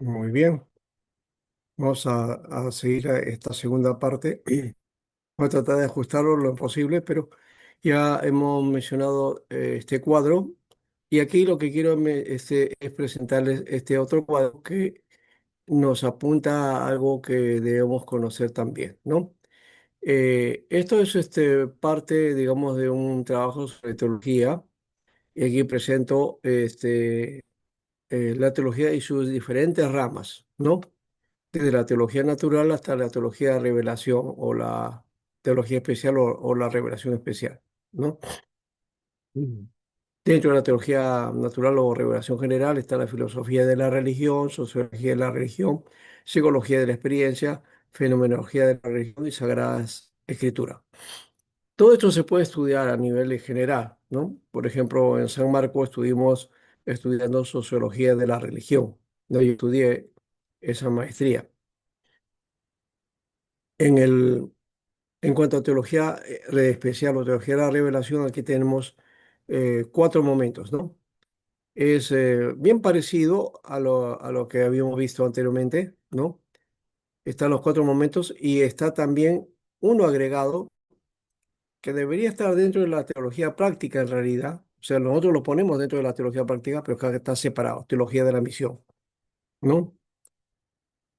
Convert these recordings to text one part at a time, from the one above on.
Muy bien, vamos a seguir a esta segunda parte. Voy a tratar de ajustarlo lo posible, pero ya hemos mencionado este cuadro y aquí lo que quiero es presentarles este otro cuadro que nos apunta a algo que debemos conocer también, ¿no? Esto es parte, digamos, de un trabajo sobre teología y aquí presento la teología y sus diferentes ramas, ¿no? Desde la teología natural hasta la teología de revelación o la teología especial o la revelación especial, ¿no? Mm. Dentro de la teología natural o revelación general está la filosofía de la religión, sociología de la religión, psicología de la experiencia, fenomenología de la religión y sagradas escrituras. Todo esto se puede estudiar a nivel general, ¿no? Por ejemplo, en San Marcos estuvimos estudiando sociología de la religión, ¿no? Yo estudié esa maestría. En En cuanto a teología especial o teología de la revelación, aquí tenemos cuatro momentos, ¿no? Es bien parecido a lo que habíamos visto anteriormente, ¿no? Están los cuatro momentos y está también uno agregado que debería estar dentro de la teología práctica en realidad. O sea, nosotros lo ponemos dentro de la teología práctica, pero que está separado, teología de la misión, ¿no?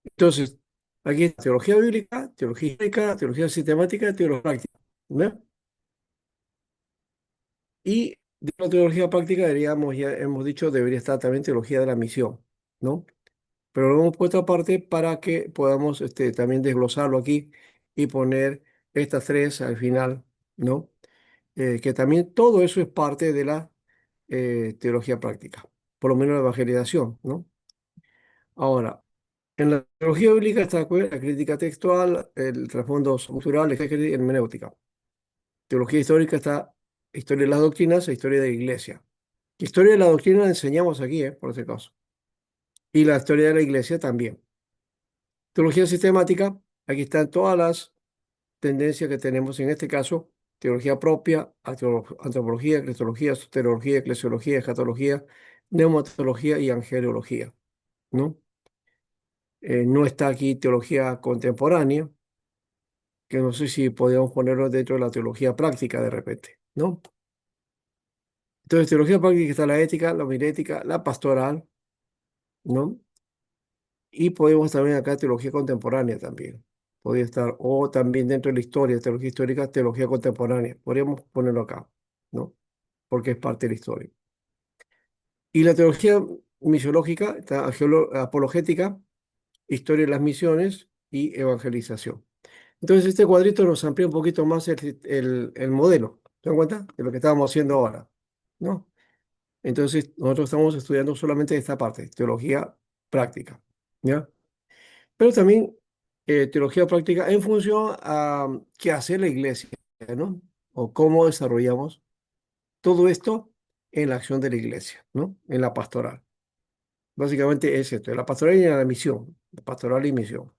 Entonces, aquí está teología bíblica, teología histórica, teología sistemática, teología práctica, ¿no? Y de la teología práctica, diríamos, ya hemos dicho, debería estar también teología de la misión, ¿no? Pero lo hemos puesto aparte para que podamos también desglosarlo aquí y poner estas tres al final, ¿no? Que también todo eso es parte de la teología práctica, por lo menos la evangelización, ¿no? Ahora, en la teología bíblica está pues, la crítica textual, el trasfondo cultural, exégesis y hermenéutica. Teología histórica está historia de las doctrinas e historia de la iglesia. Historia de la doctrina la enseñamos aquí, por este caso. Y la historia de la iglesia también. Teología sistemática, aquí están todas las tendencias que tenemos en este caso. Teología propia, antropología, cristología, soteriología, eclesiología, escatología, neumatología y angelología, ¿no? No está aquí teología contemporánea, que no sé si podríamos ponerlo dentro de la teología práctica de repente, ¿no? Entonces, teología práctica está la ética, la homilética, la pastoral, ¿no? Y podemos también acá teología contemporánea también. Podría estar, o también dentro de la historia, teología histórica, teología contemporánea. Podríamos ponerlo acá, ¿no? Porque es parte de la historia. Y la teología misiológica, está apologética, historia de las misiones y evangelización. Entonces, este cuadrito nos amplía un poquito más el modelo. ¿Se dan cuenta? De lo que estábamos haciendo ahora, ¿no? Entonces, nosotros estamos estudiando solamente esta parte, teología práctica, ¿ya? Pero también teología práctica en función a qué hace la iglesia, ¿no? O cómo desarrollamos todo esto en la acción de la iglesia, ¿no? En la pastoral. Básicamente es esto, la pastoral y la misión, la pastoral y misión.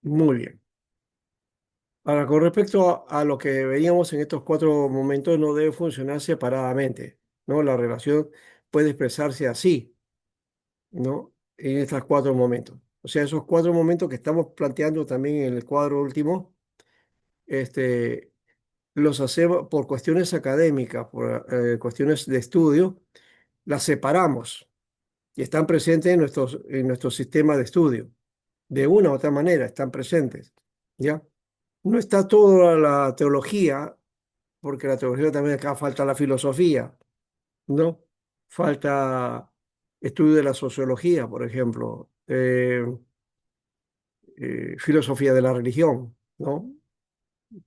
Muy bien. Ahora, con respecto a lo que veíamos en estos cuatro momentos, no debe funcionar separadamente, ¿no? La relación puede expresarse así, ¿no? En estos cuatro momentos. O sea, esos cuatro momentos que estamos planteando también en el cuadro último, este, los hacemos por cuestiones académicas, por cuestiones de estudio, las separamos y están presentes en nuestro sistema de estudio. De una u otra manera están presentes, ¿ya? No está toda la teología, porque la teología también acá falta la filosofía, ¿no? Falta estudio de la sociología, por ejemplo, filosofía de la religión, ¿no?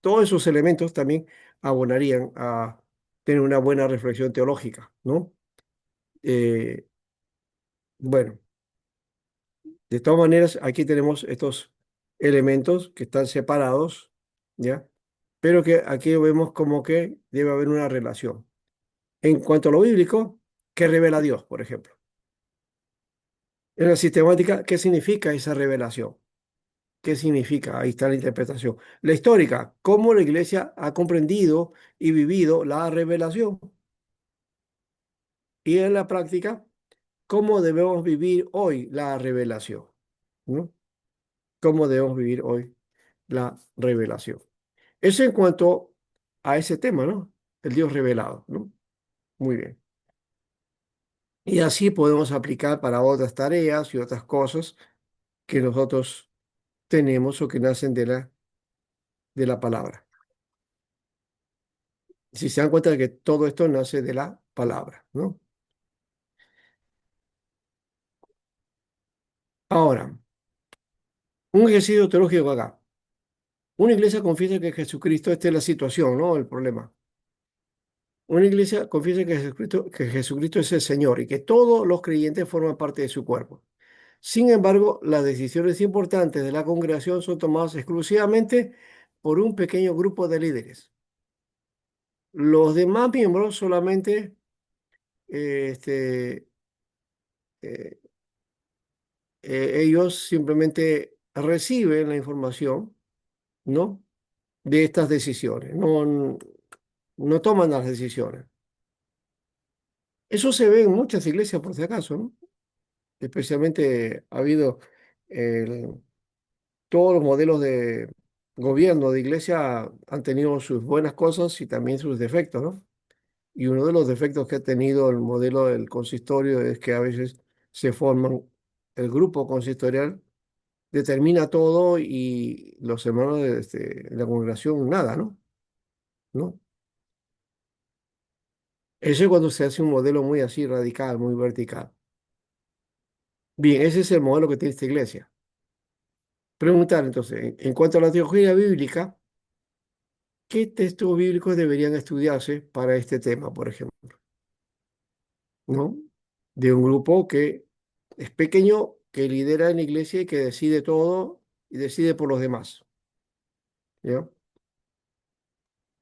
Todos esos elementos también abonarían a tener una buena reflexión teológica, ¿no? Eh, bueno, de todas maneras, aquí tenemos estos elementos que están separados, ¿ya? Pero que aquí vemos como que debe haber una relación. En cuanto a lo bíblico, ¿qué revela Dios, por ejemplo? En la sistemática, ¿qué significa esa revelación? ¿Qué significa? Ahí está la interpretación. La histórica, ¿cómo la iglesia ha comprendido y vivido la revelación? Y en la práctica, cómo debemos vivir hoy la revelación, ¿no? ¿Cómo debemos vivir hoy la revelación? Eso en cuanto a ese tema, ¿no? El Dios revelado, ¿no? Muy bien. Y así podemos aplicar para otras tareas y otras cosas que nosotros tenemos o que nacen de la palabra. Si se dan cuenta de que todo esto nace de la palabra, ¿no? Ahora, un ejercicio teológico acá. Una iglesia confiesa que Jesucristo, esta es la situación, ¿no? El problema. Una iglesia confiesa que Jesucristo es el Señor y que todos los creyentes forman parte de su cuerpo. Sin embargo, las decisiones importantes de la congregación son tomadas exclusivamente por un pequeño grupo de líderes. Los demás miembros solamente este, eh, ellos simplemente reciben la información, ¿no? De estas decisiones, no toman las decisiones. Eso se ve en muchas iglesias, por si acaso, ¿no? Especialmente ha habido el- todos los modelos de gobierno de iglesia han tenido sus buenas cosas y también sus defectos, ¿no? Y uno de los defectos que ha tenido el modelo del consistorio es que a veces se forman, el grupo consistorial determina todo y los hermanos de la congregación nada, ¿no? ¿No? Eso es cuando se hace un modelo muy así radical, muy vertical. Bien, ese es el modelo que tiene esta iglesia. Preguntar entonces, en cuanto a la teología bíblica, ¿qué textos bíblicos deberían estudiarse para este tema, por ejemplo? ¿No? De un grupo que es pequeño, que lidera en la iglesia y que decide todo y decide por los demás. ¿Ya?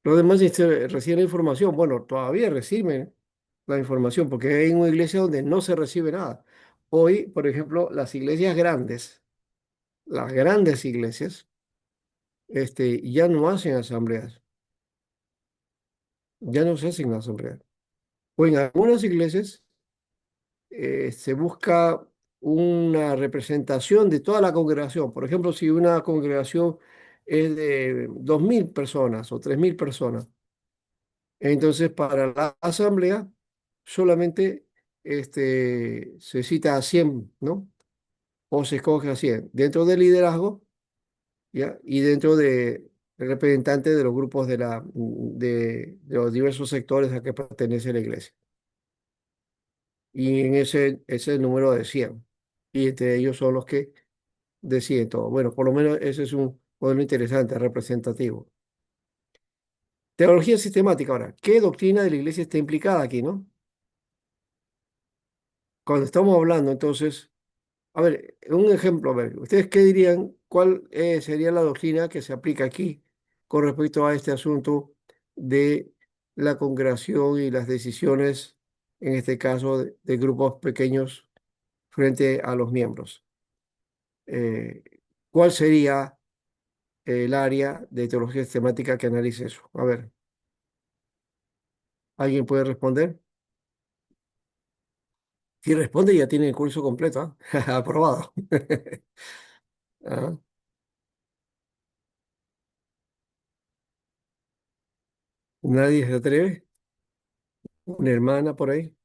Los demás reciben la información. Bueno, todavía reciben la información porque hay una iglesia donde no se recibe nada. Hoy, por ejemplo, las iglesias grandes, las grandes iglesias, ya no hacen asambleas, ya no se hacen asambleas. O en algunas iglesias se busca una representación de toda la congregación. Por ejemplo, si una congregación es de 2.000 personas o 3.000 personas, entonces para la asamblea solamente se cita a 100, ¿no? O se escoge a 100 dentro del liderazgo, ¿ya? Y dentro de representantes de los grupos de los diversos sectores a que pertenece la iglesia. Y en ese número de 100. Y entre ellos son los que deciden todo. Bueno, por lo menos ese es un modelo interesante, representativo. Teología sistemática ahora. ¿Qué doctrina de la iglesia está implicada aquí, no? Cuando estamos hablando, entonces, a ver, un ejemplo, a ver, ¿ustedes qué dirían? ¿Cuál sería la doctrina que se aplica aquí con respecto a este asunto de la congregación y las decisiones, en este caso, de grupos pequeños frente a los miembros? Eh, ¿Cuál sería el área de teología sistemática que analice eso? A ver, ¿alguien puede responder? Si responde, ya tiene el curso completo, ¿ah? Aprobado. Ah, ¿nadie se atreve? ¿Una hermana por ahí?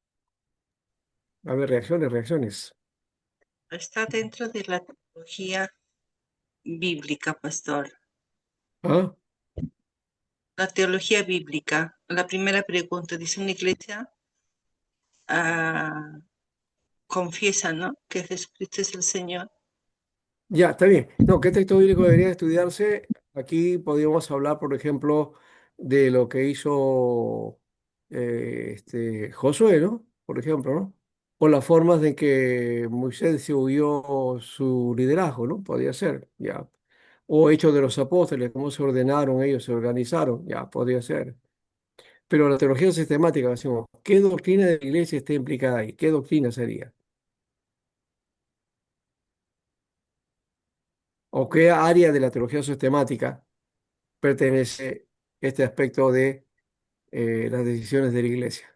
A ver, reacciones, reacciones. Está dentro de la teología bíblica, pastor. ¿Ah? La teología bíblica. La primera pregunta dice una iglesia ah, confiesa, ¿no? Que Jesucristo es el Señor. Ya, está bien. No, ¿qué texto bíblico debería estudiarse? Aquí podríamos hablar, por ejemplo, de lo que hizo Josué, ¿no? Por ejemplo, ¿no? O las formas de que Moisés distribuyó su liderazgo, ¿no? Podría ser, ya. O Hechos de los Apóstoles, cómo se ordenaron ellos, se organizaron, ya, podría ser. Pero la teología sistemática, decimos, ¿qué doctrina de la iglesia está implicada ahí? ¿Qué doctrina sería? ¿O qué área de la teología sistemática pertenece este aspecto de las decisiones de la iglesia?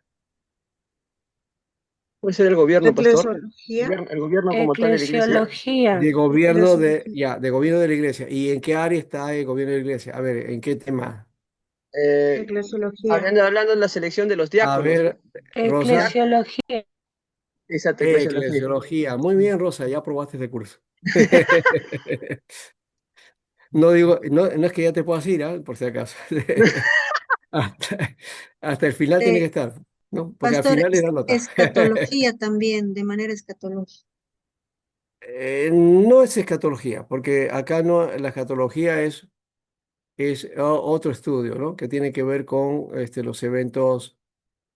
Puede ser el gobierno, pastor. Eclesiología. El gobierno como tal de la iglesia. De Eclesiología. gobierno de, Eclesiología. ya, de gobierno de la iglesia. ¿Y en qué área está el gobierno de la iglesia? A ver, ¿en qué tema? Eh, Eclesiología. hablando de la selección de los A diáconos. ver, Rosa, Eclesiología. Esa eclesiología. eclesiología. Muy bien, Rosa, ya aprobaste este curso. No digo, no es que ya te puedas ir, ¿ah? Por si acaso. Hasta, hasta el final tiene que Eh, estar, ¿no? Porque al Pastor, final le dan nota. escatología también, de manera escatológica. No es escatología, porque acá no, la escatología es otro estudio, ¿no? Que tiene que ver con los eventos,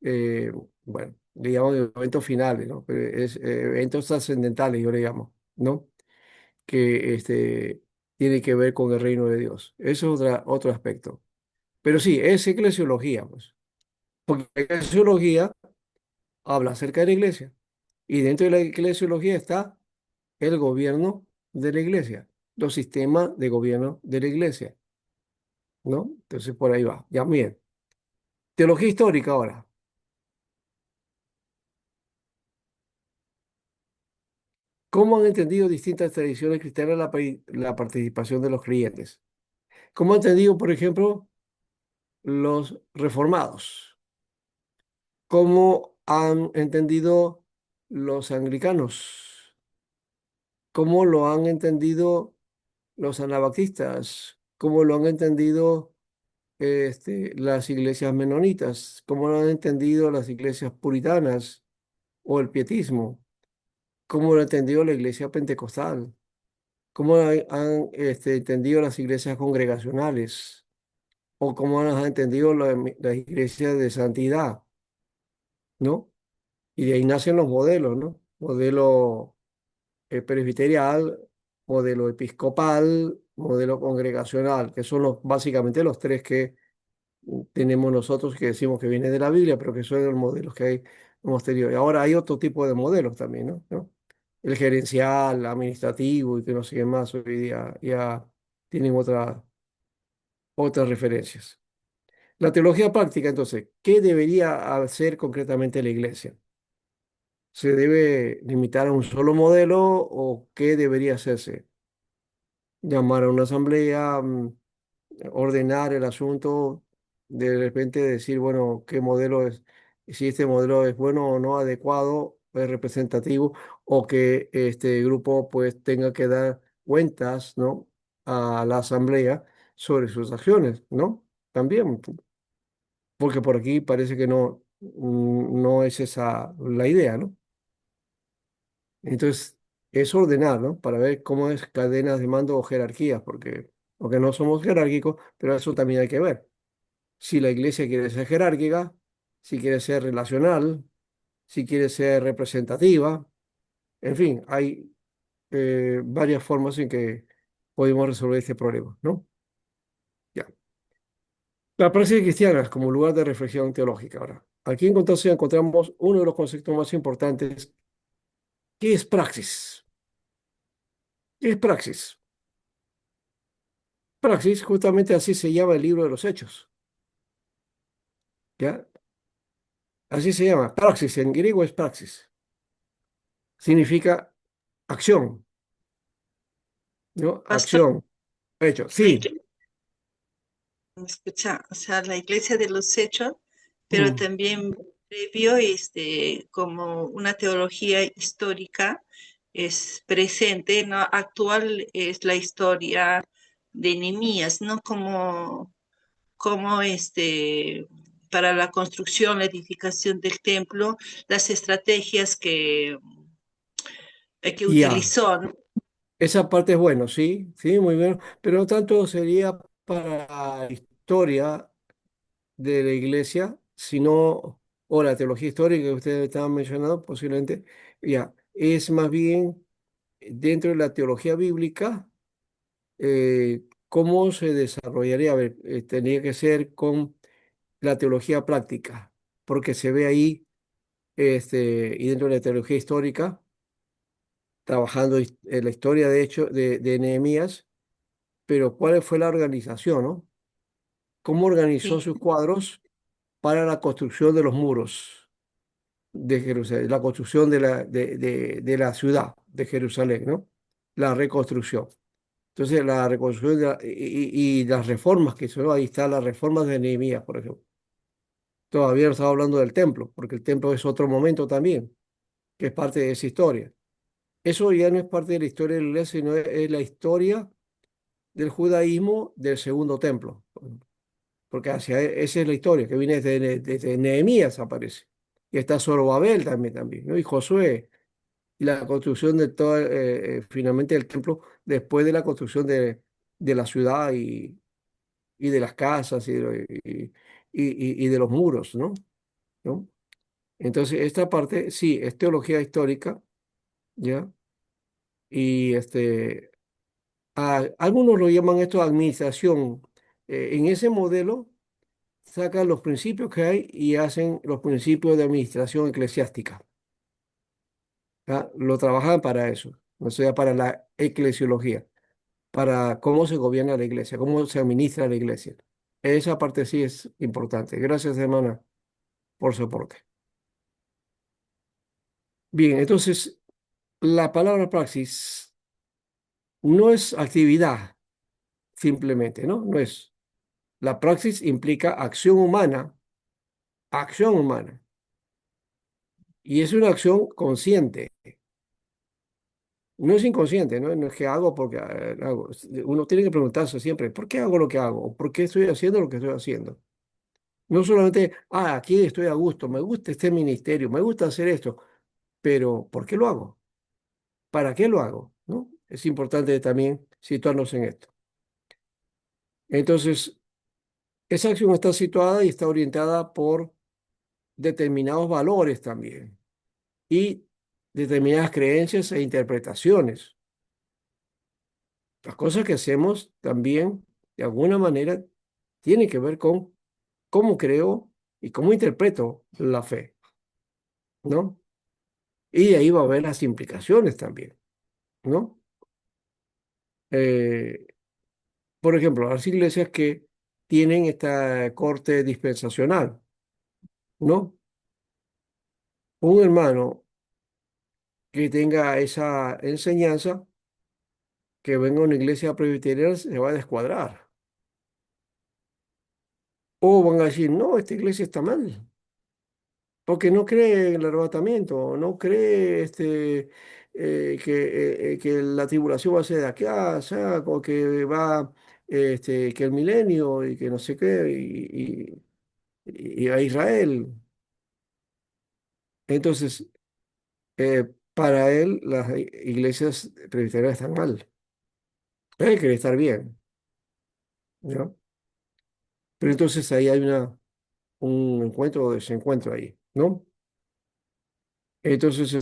eh, bueno, le llamamos eventos finales, ¿no? Pero es eventos trascendentales, yo le llamo, ¿no? Que tiene que ver con el reino de Dios. Eso es otro aspecto. Pero sí, es eclesiología, pues. Porque la eclesiología habla acerca de la iglesia. Y dentro de la eclesiología está el gobierno de la iglesia, los sistemas de gobierno de la iglesia, ¿no? Entonces por ahí va. Ya, bien. Teología histórica ahora. ¿Cómo han entendido distintas tradiciones cristianas la participación de los creyentes? ¿Cómo han entendido, por ejemplo, los reformados? ¿Cómo han entendido los anglicanos? ¿Cómo lo han entendido los anabaptistas? ¿Cómo lo han entendido las iglesias menonitas? ¿Cómo lo han entendido las iglesias puritanas o el pietismo? ¿Cómo lo ha entendido la iglesia pentecostal? ¿Cómo han entendido las iglesias congregacionales? ¿O cómo las han entendido las iglesias de santidad? ¿No? Y de ahí nacen los modelos, ¿no? Modelo presbiterial, modelo episcopal, modelo congregacional, que son básicamente los tres que tenemos nosotros que decimos que viene de la Biblia, pero que son los modelos que hemos tenido. Y ahora hay otro tipo de modelos también, ¿no? El gerencial, administrativo y que no sé qué más hoy día ya tienen otras referencias. La teología práctica, entonces, ¿qué debería hacer concretamente la iglesia? ¿Se debe limitar a un solo modelo o qué debería hacerse? Llamar a una asamblea, ordenar el asunto, de repente decir, bueno, qué modelo es, si este modelo es bueno o no adecuado, es representativo, o que este grupo pues tenga que dar cuentas, ¿no? A la asamblea sobre sus acciones, ¿no? También, porque por aquí parece que no es esa la idea, ¿no? Entonces, es ordenar, ¿no? Para ver cómo es cadenas de mando o jerarquías, porque no somos jerárquicos, pero eso también hay que ver. Si la iglesia quiere ser jerárquica, si quiere ser relacional, si quiere ser representativa, en fin, hay varias formas en que podemos resolver este problema, ¿no? Ya. La práctica cristiana como lugar de reflexión teológica. Ahora, aquí entonces encontramos uno de los conceptos más importantes, ¿qué es praxis? ¿Qué es praxis? Praxis, justamente así se llama el libro de los Hechos, ¿ya? Así se llama, praxis, en griego es praxis, significa acción, ¿no? Pastor, Acción, hecho, la sí. iglesia, escucha, o sea, la iglesia de los hechos, pero Mm. también previo, como una teología histórica, es presente, ¿no? Actual es la historia de Nehemías, ¿no? Como para la construcción, la edificación del templo, las estrategias que Ya, utilizó, ¿no? esa parte es bueno, sí, sí, muy bien, pero no tanto sería para la historia de la iglesia, sino, o la teología histórica que ustedes estaban mencionando, posiblemente, ya, es más bien dentro de la teología bíblica, cómo se desarrollaría, a ver, tendría que ser con la teología práctica, porque se ve ahí, y dentro de la teología histórica, trabajando en la historia de hecho de Nehemías, pero ¿cuál fue la organización, no? ¿Cómo organizó Sí, sus cuadros para la construcción de los muros? de Jerusalén, la construcción de la ciudad de Jerusalén, ¿no? La reconstrucción. Entonces, la reconstrucción y las reformas que hizo, ¿no? Ahí está las reformas de Nehemías, por ejemplo. Todavía no estaba hablando del templo, porque el templo es otro momento también, que es parte de esa historia. Eso ya no es parte de la historia de la iglesia, sino es la historia del judaísmo del segundo templo. Porque esa es la historia que viene desde Nehemías aparece. Y está Zorobabel también, ¿no? Y Josué, y la construcción de todo, finalmente el templo, después de la construcción de la ciudad y de las casas y de los muros, ¿no? ¿No? Entonces, esta parte sí, es teología histórica, ¿ya? Y algunos lo llaman esto administración. En ese modelo sacan los principios que hay y hacen los principios de administración eclesiástica. ¿Ya? Lo trabajan para eso, o sea, para la eclesiología, para cómo se gobierna la iglesia, cómo se administra la iglesia. Esa parte sí es importante. Gracias, hermana, por su aporte. Bien, entonces, la palabra praxis no es actividad simplemente, ¿no? No es. La praxis implica acción humana, y es una acción consciente. No es inconsciente, ¿no? No es que hago porque hago. Uno tiene que preguntarse siempre, ¿por qué hago lo que hago? ¿Por qué estoy haciendo lo que estoy haciendo? No solamente, aquí estoy a gusto, me gusta este ministerio, me gusta hacer esto, pero ¿por qué lo hago? ¿Para qué lo hago? ¿No? Es importante también situarnos en esto. Entonces, esa acción está situada y está orientada por determinados valores también y determinadas creencias e interpretaciones. Las cosas que hacemos también, de alguna manera, tienen que ver con cómo creo y cómo interpreto la fe, ¿no? Y ahí va a haber las implicaciones también, ¿no? Eh, por ejemplo, las iglesias que tienen esta corte dispensacional, ¿no? Un hermano que tenga esa enseñanza, que venga a una iglesia presbiteriana, se va a descuadrar. O van a decir, no, esta iglesia está mal, porque no cree en el arrebatamiento, no cree que la tribulación va a ser de acá, allá, o que va, que el milenio y que no sé qué, y a Israel. Entonces, para él, las iglesias presbiterianas están mal. Él quiere estar bien, ¿no? Pero entonces ahí hay un encuentro o desencuentro ahí, ¿no? Entonces,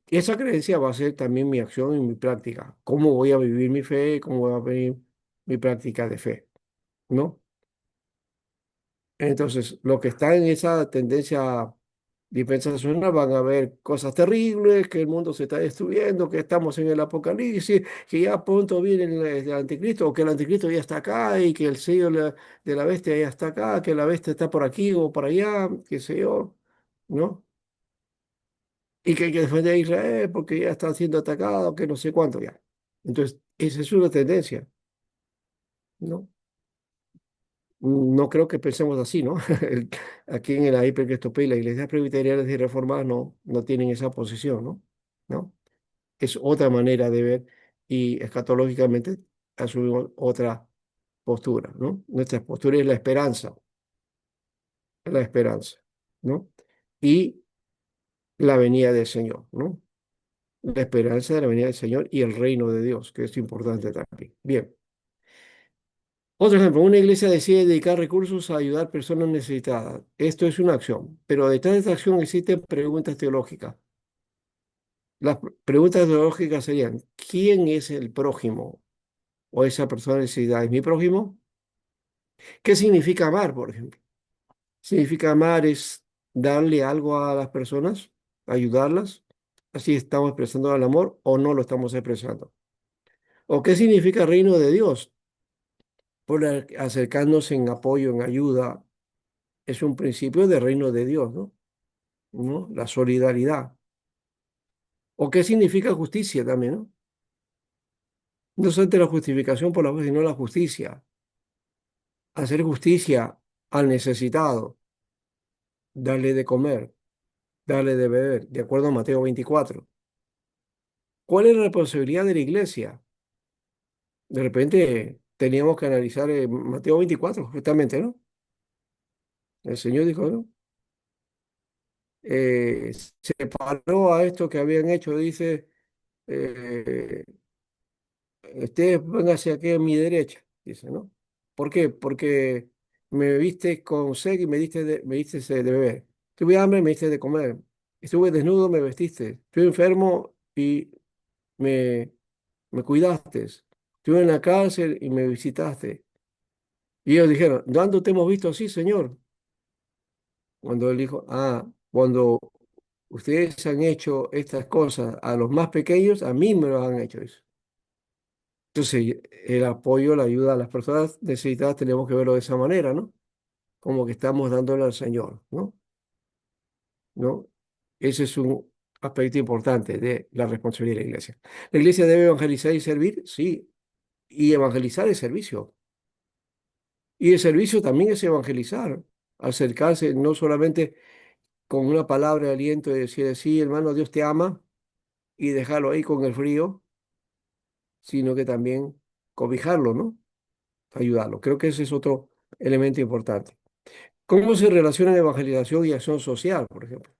esa creencia va a ser también mi acción y mi práctica. ¿Cómo voy a vivir mi fe? ¿Cómo voy a vivir mi práctica de fe? ¿No? Entonces, los que están en esa tendencia dispensacional van a ver cosas terribles, que el mundo se está destruyendo, que estamos en el apocalipsis, que ya pronto viene el anticristo, o que el anticristo ya está acá y que el sello de la bestia ya está acá, que la bestia está por aquí o por allá, qué sé yo, ¿no? Y que hay que defender a Israel porque ya está siendo atacado, que no sé cuánto ya. Entonces, esa es una tendencia, ¿no? No creo que pensemos así, ¿no? Aquí en la hipercristopía, las iglesias presbiterianas y reformadas no tienen esa posición, ¿no? ¿No? Es otra manera de ver y escatológicamente asumimos otra postura, ¿no? Nuestra postura es la esperanza, ¿no? Y la venida del Señor, ¿no? La esperanza de la venida del Señor y el reino de Dios, que es importante también. Bien. Otro ejemplo, una iglesia decide dedicar recursos a ayudar personas necesitadas. Esto es una acción, pero detrás de esta acción existen preguntas teológicas. Las preguntas teológicas serían, ¿quién es el prójimo o esa persona necesitada? ¿Es mi prójimo? ¿Qué significa amar, por ejemplo? ¿Significa amar es darle algo a las personas, ayudarlas? ¿Así estamos expresando el amor o no lo estamos expresando? ¿O qué significa reino de Dios? Por acercarnos en apoyo, en ayuda, es un principio del reino de Dios, ¿no? ¿No? La solidaridad. ¿O qué significa justicia también, ¿no? No solamente la justificación por la fe, sino la justicia. Hacer justicia al necesitado, darle de comer, darle de beber, de acuerdo a Mateo 24. ¿Cuál es la responsabilidad de la iglesia? De repente teníamos que analizar Mateo 24, justamente, ¿no? El Señor dijo, ¿no? Separó a esto que habían hecho, dice, eh, ustedes pónganse aquí a mi derecha, dice, ¿no? ¿Por qué? Porque me viste con sed y me diste de beber. Tuve hambre y me diste de comer. Estuve desnudo, me vestiste. Estuve enfermo y me, me cuidaste. Estuve en la cárcel y me visitaste. Y ellos dijeron, ¿dónde te hemos visto así, Señor? Cuando él dijo, cuando ustedes han hecho estas cosas a los más pequeños, a mí me lo han hecho eso. Entonces, el apoyo, la ayuda a las personas necesitadas tenemos que verlo de esa manera, ¿no? Como que estamos dándole al Señor, ¿no? ¿No? Ese es un aspecto importante de la responsabilidad de la iglesia. ¿La iglesia debe evangelizar y servir? Sí. Y evangelizar es servicio. Y el servicio también es evangelizar, acercarse no solamente con una palabra de aliento y decir, sí, hermano, Dios te ama, y dejarlo ahí con el frío, sino que también cobijarlo, ¿no? Ayudarlo. Creo que ese es otro elemento importante. ¿Cómo se relaciona evangelización y acción social, por ejemplo?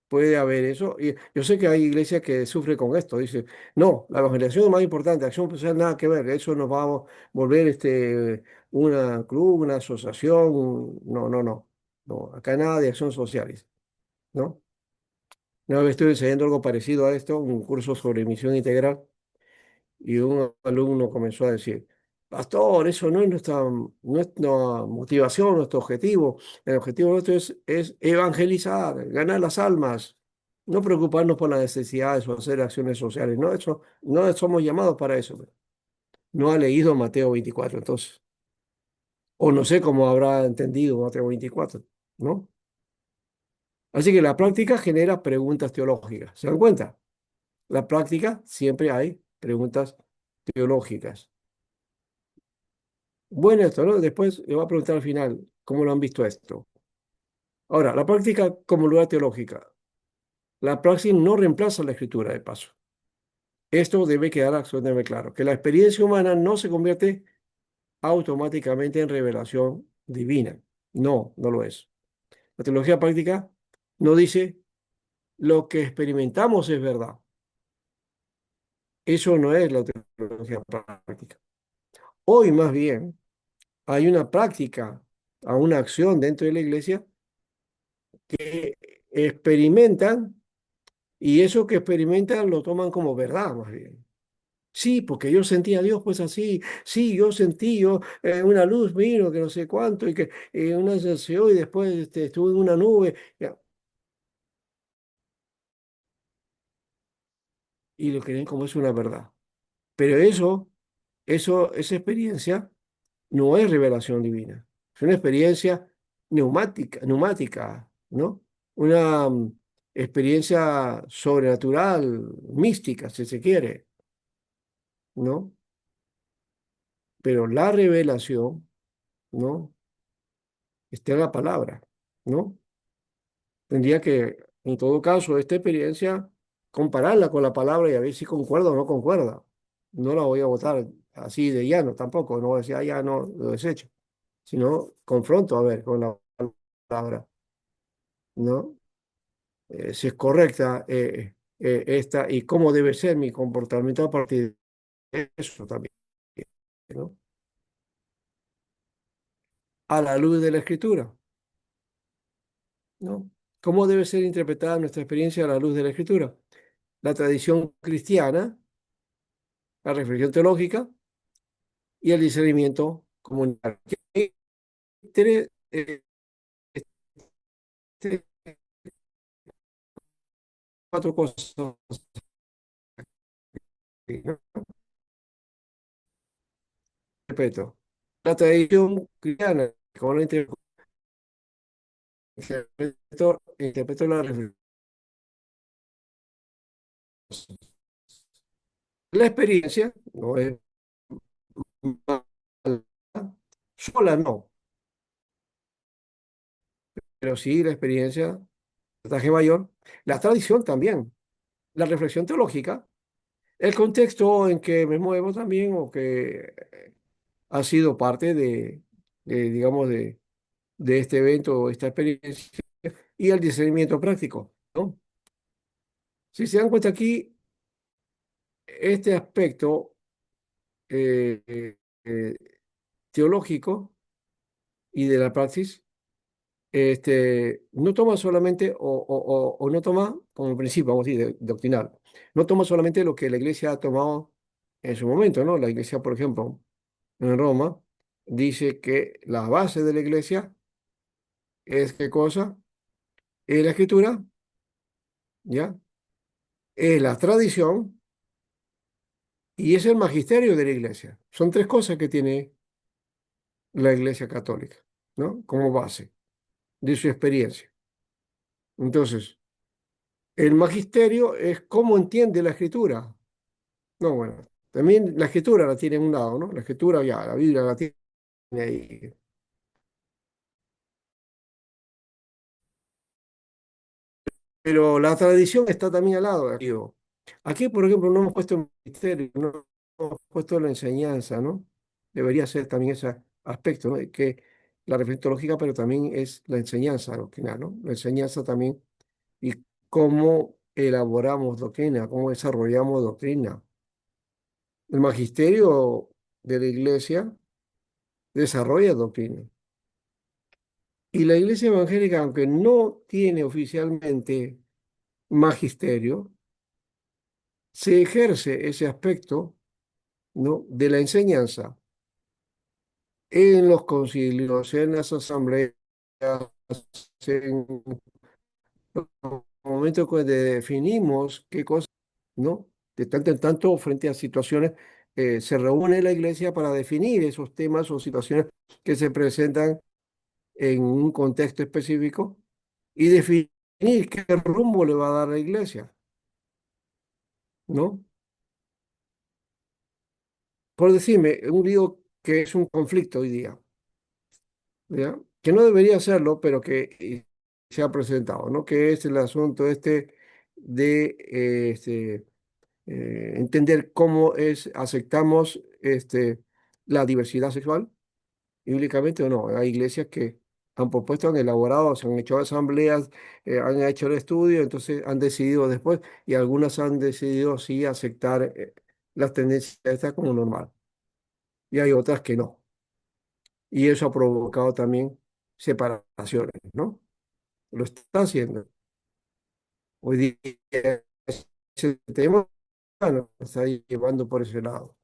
Puede haber eso. Y yo sé que hay iglesias que sufren con esto. Dice, no, la evangelización es más importante, acción social nada que ver. Eso nos va a volver una club, una asociación. No, no, no. No, acá nada de acción social, dice, ¿no? Una vez estuve enseñando algo parecido a esto, un curso sobre misión integral. Y un alumno comenzó a decir, Pastor, eso no es nuestra motivación, nuestro objetivo. El objetivo nuestro es evangelizar, ganar las almas, no preocuparnos por las necesidades o hacer acciones sociales. No, eso, no somos llamados para eso. No ha leído Mateo 24, entonces. O no sé cómo habrá entendido Mateo 24, ¿no? Así que la práctica genera preguntas teológicas. ¿Se dan cuenta? La práctica siempre hay preguntas teológicas. Bueno, esto, ¿no? Después le voy a preguntar al final cómo lo han visto esto. Ahora, la práctica como lugar teológica. La praxis no reemplaza la escritura, de paso. Esto debe quedar absolutamente claro, que la experiencia humana no se convierte automáticamente en revelación divina. No, no lo es. La teología práctica no dice lo que experimentamos es verdad. Eso no es la teología práctica. Hoy más bien hay una práctica, a una acción dentro de la iglesia que experimentan y eso que experimentan lo toman como verdad, más bien. Sí, porque yo sentí a Dios pues así, sí, yo sentí una luz vino que no sé cuánto y que una sensación y después estuve en una nube ya, y lo creen como es una verdad. Pero esa experiencia no es revelación divina, es una experiencia neumática, ¿no? Una experiencia sobrenatural, mística, si se quiere, ¿no? Pero la revelación, ¿no? Está en la palabra, ¿no? Tendría que, en todo caso, esta experiencia, compararla con la palabra y a ver si concuerda o no concuerda. No la voy a votar así de llano tampoco, no voy a decir, ya no, lo desecho, sino confronto a ver con la palabra, ¿no? Si es correcta esta y cómo debe ser mi comportamiento a partir de eso también, ¿no? A la luz de la escritura, ¿no? ¿Cómo debe ser interpretada nuestra experiencia a la luz de la escritura? La tradición cristiana, la reflexión teológica y el discernimiento comunitario. Tiene este, cuatro cosas, ¿no? Respeto. La tradición cristiana, como la interpreto la reflexión. La experiencia no es mala, sola no, pero sí la experiencia, traje mayor, la tradición también, la reflexión teológica, el contexto en que me muevo también o que ha sido parte digamos, de este evento o esta experiencia y el discernimiento práctico, ¿no? Si se dan cuenta aquí, este aspecto eh, eh, teológico y de la praxis, no toma solamente, o no toma como principio, vamos a decir, doctrinal, no toma solamente lo que la iglesia ha tomado en su momento, ¿no? La iglesia, por ejemplo, en Roma, dice que la base de la iglesia es ¿qué cosa? Es la escritura, ¿ya? Es la tradición y es el magisterio de la iglesia. Son tres cosas que tiene la iglesia católica, ¿no? Como base de su experiencia. Entonces, el magisterio es cómo entiende la escritura. No, bueno, también la escritura la tiene en un lado, ¿no? La escritura ya, la Biblia la tiene ahí. Pero la tradición está también al lado. Digo. Aquí, por ejemplo, no hemos puesto el magisterio, no hemos puesto la enseñanza, ¿no? Debería ser también ese aspecto, ¿no? Que la reflectológica, pero también es la enseñanza doctrinal, ¿no? La enseñanza también y cómo elaboramos doctrina, cómo desarrollamos doctrina. El magisterio de la iglesia desarrolla doctrina. Y la iglesia evangélica, aunque no tiene oficialmente magisterio, se ejerce ese aspecto, ¿no? De la enseñanza en los concilios, en las asambleas, en los momentos cuando definimos qué cosa, ¿no? De tanto en tanto, frente a situaciones, se reúne la iglesia para definir esos temas o situaciones que se presentan en un contexto específico y definir qué rumbo le va a dar la iglesia, ¿no? Por decirme, un lío que es un conflicto hoy día, ¿ya? Que no debería serlo, pero que se ha presentado, ¿no? Que es el asunto este de entender cómo aceptamos la diversidad sexual, bíblicamente o no. Hay iglesias que han propuesto, han elaborado, se han hecho asambleas, han hecho el estudio, entonces han decidido después, y algunas han decidido sí aceptar las tendencias estas como normal, y hay otras que no. Y eso ha provocado también separaciones, ¿no? Lo está haciendo. Hoy día ese tema nos está llevando por ese lado.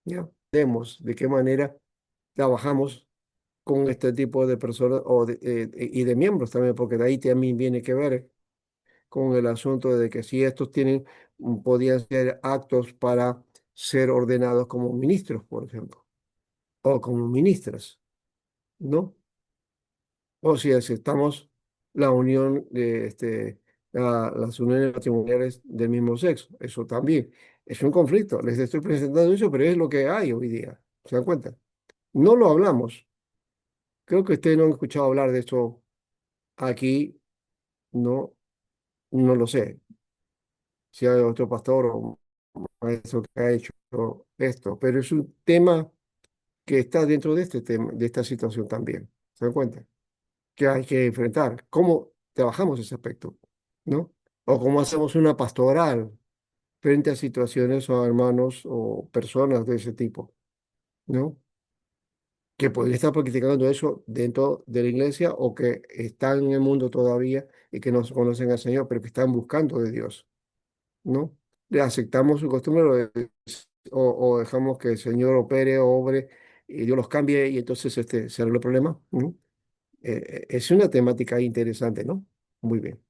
¿Ya? Vemos de qué manera trabajamos con este tipo de personas y de miembros también, porque de ahí también viene que ver con el asunto de que si estos podían ser actos para ser ordenados como ministros, por ejemplo, o como ministras, ¿no? O si aceptamos la unión de las uniones matrimoniales del mismo sexo, eso también es un conflicto. Les estoy presentando eso, pero es lo que hay hoy día. ¿Se dan cuenta? No lo hablamos. Creo que ustedes no han escuchado hablar de esto aquí, no, no lo sé. Si hay otro pastor o maestro que ha hecho esto, pero es un tema que está dentro de este tema, de esta situación también. ¿Se dan cuenta? Que hay que enfrentar. ¿Cómo trabajamos ese aspecto? ¿No? O cómo hacemos una pastoral frente a situaciones o hermanos o personas de ese tipo, ¿no? Que podrían estar practicando eso dentro de la iglesia o que están en el mundo todavía y que no conocen al Señor, pero que están buscando de Dios, ¿no? Le aceptamos su costumbre o dejamos que el Señor opere, obre y Dios los cambie y entonces se arregla el problema, ¿no? Es una temática interesante, ¿no? Muy bien.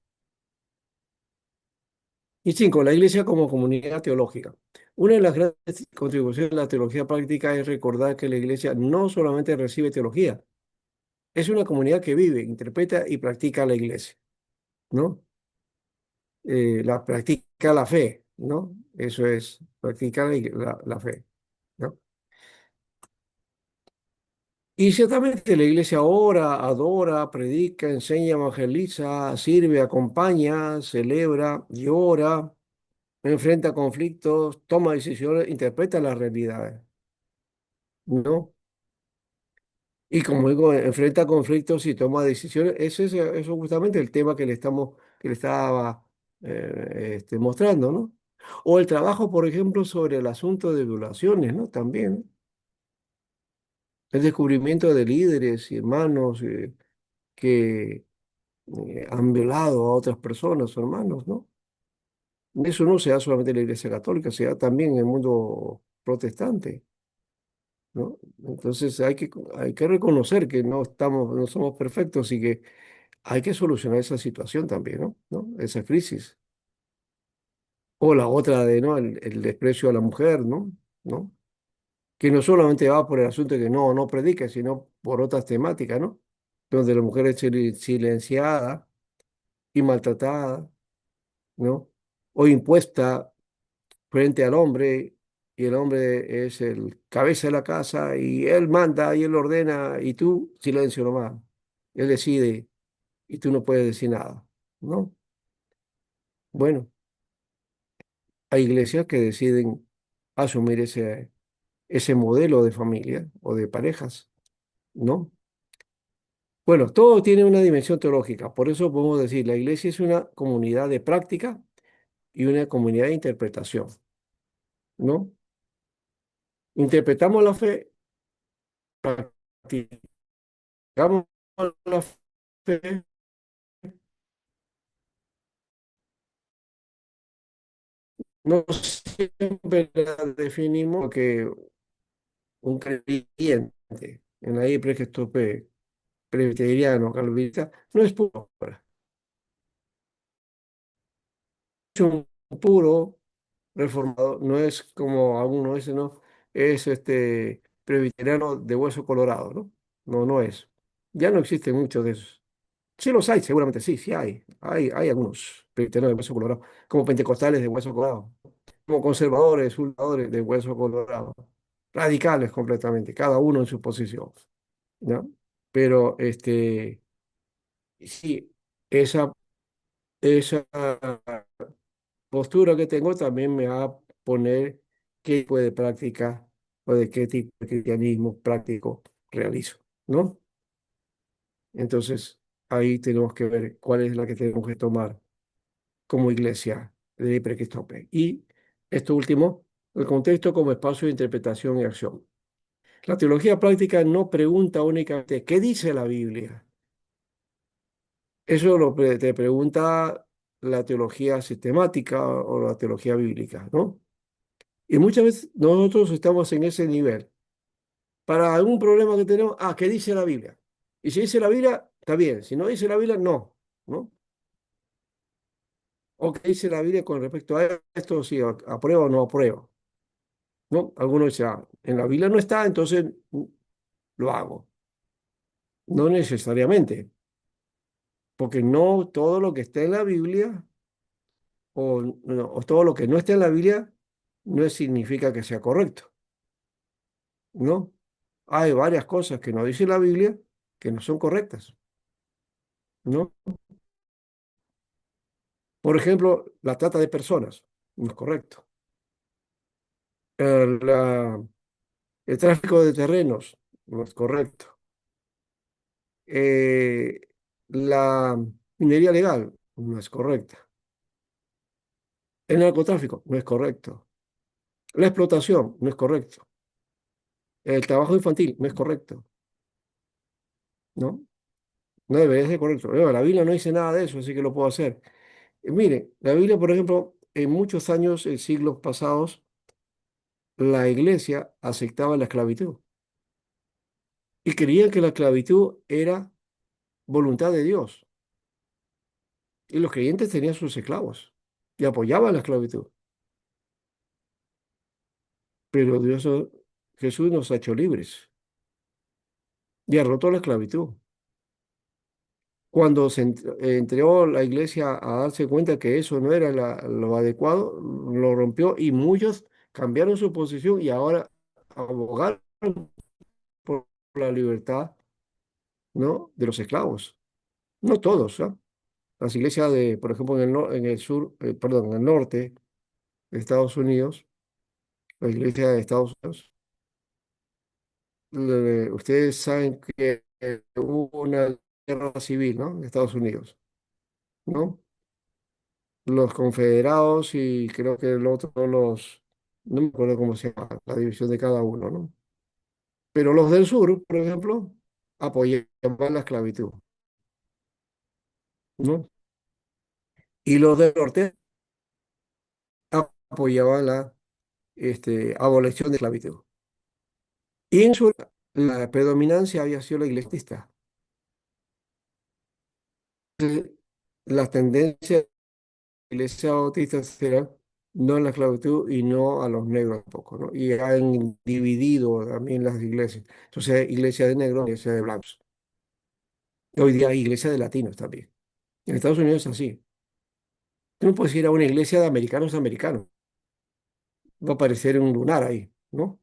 Y cinco, la Iglesia como comunidad teológica. Una de las grandes contribuciones de la teología práctica es recordar que la Iglesia no solamente recibe teología, es una comunidad que vive, interpreta y practica la iglesia, ¿no? Practica la fe, ¿no? Eso es, practicar la fe, ¿no? Y ciertamente la iglesia ora, adora, predica, enseña, evangeliza, sirve, acompaña, celebra, llora, enfrenta conflictos, toma decisiones, interpreta las realidades, ¿no? Y como digo, enfrenta conflictos y toma decisiones. Eso justamente el tema que le estaba mostrando, ¿no? O el trabajo, por ejemplo, sobre el asunto de violaciones, ¿no? También el descubrimiento de líderes y hermanos que han violado a otras personas o hermanos, ¿no? Eso no se da solamente en la Iglesia Católica, se da también en el mundo protestante, ¿no? Entonces hay que reconocer que no somos perfectos y que hay que solucionar esa situación también, ¿no? ¿No? Esa crisis. O la otra de, ¿no? El desprecio a la mujer, ¿no? ¿No? Que no solamente va por el asunto de que no predica, sino por otras temáticas, ¿no? Donde la mujer es silenciada y maltratada, ¿no? O impuesta frente al hombre, y el hombre es el cabeza de la casa, y él manda, y él ordena, y tú, silencio nomás. Él decide, y tú no puedes decir nada, ¿no? Bueno, hay iglesias que deciden asumir ese modelo de familia o de parejas, ¿no? Bueno, todo tiene una dimensión teológica, por eso podemos decir, la iglesia es una comunidad de práctica y una comunidad de interpretación, ¿no? Interpretamos la fe, practicamos la fe, no siempre la definimos que un creyente en la que estope presbiteriano, calvinista, no es puro, es un puro reformado, no es como alguno dice, no, es presbiteriano de hueso colorado, ¿no? No es. Ya no existen muchos de esos. Sí los hay, seguramente sí, sí hay. Hay algunos presbiterianos de hueso colorado, como pentecostales de hueso colorado, como conservadores, ultradores de hueso colorado, radicales completamente, cada uno en su posición, ¿no? Pero sí, esa, esa postura que tengo también me va a poner qué tipo de práctica o de qué tipo de cristianismo práctico realizo, ¿no? Entonces, ahí tenemos que ver cuál es la que tenemos que tomar como iglesia de Precristope. Y esto último, el contexto como espacio de interpretación y acción. La teología práctica no pregunta únicamente qué dice la Biblia. Eso te pregunta la teología sistemática o la teología bíblica, ¿no? Y muchas veces nosotros estamos en ese nivel. Para algún problema que tenemos, ¿qué dice la Biblia? Y si dice la Biblia, está bien. Si no dice la Biblia, no, ¿no? O qué dice la Biblia con respecto a esto, si aprueba o no aprueba, ¿no? Algunos dicen, en la Biblia no está, entonces lo hago. No necesariamente, porque no todo lo que está en la Biblia o todo lo que no está en la Biblia no significa que sea correcto, ¿no? Hay varias cosas que no dice la Biblia que no son correctas, ¿no? Por ejemplo, la trata de personas, no es correcto. El, la- el tráfico de terrenos, no es correcto. Eh, la minería legal, no es correcta. El narcotráfico, no es correcto. La explotación, no es correcto. El trabajo infantil, no es correcto, ¿no? No debería ser correcto. La Biblia no dice nada de eso, así que lo puedo hacer. Mire, la Biblia, por ejemplo, en muchos años, en siglos pasados, la iglesia aceptaba la esclavitud y creían que la esclavitud era voluntad de Dios. Y los creyentes tenían sus esclavos y apoyaban la esclavitud. Pero Jesús nos ha hecho libres y ha roto la esclavitud. cuando entregó la iglesia a darse cuenta que eso no era lo adecuado, lo rompió y muchos cambiaron su posición y ahora abogaron por la libertad, ¿no? De los esclavos. No todos, ¿ah? Las iglesias de, por ejemplo, en el sur, perdón, en el norte de Estados Unidos, la iglesia de Estados Unidos, ustedes saben que hubo una guerra civil, ¿no? En Estados Unidos, ¿no? Los confederados y creo que el otro, no me acuerdo cómo se llama, la división de cada uno, ¿no? Pero los del sur, por ejemplo, apoyaban la esclavitud, ¿no? Y los del norte apoyaban la abolición de la esclavitud. Y en sur, la predominancia había sido la iglesista. Las tendencias de la iglesia bautista eran no a la esclavitud y no a los negros tampoco, ¿no? Y han dividido también las iglesias. Entonces, iglesia de negros, iglesia de blancos. Hoy día hay iglesia de latinos también. En Estados Unidos es así. Tú no puedes ir a una iglesia de americanos americanos. Va a aparecer un lunar ahí, ¿no?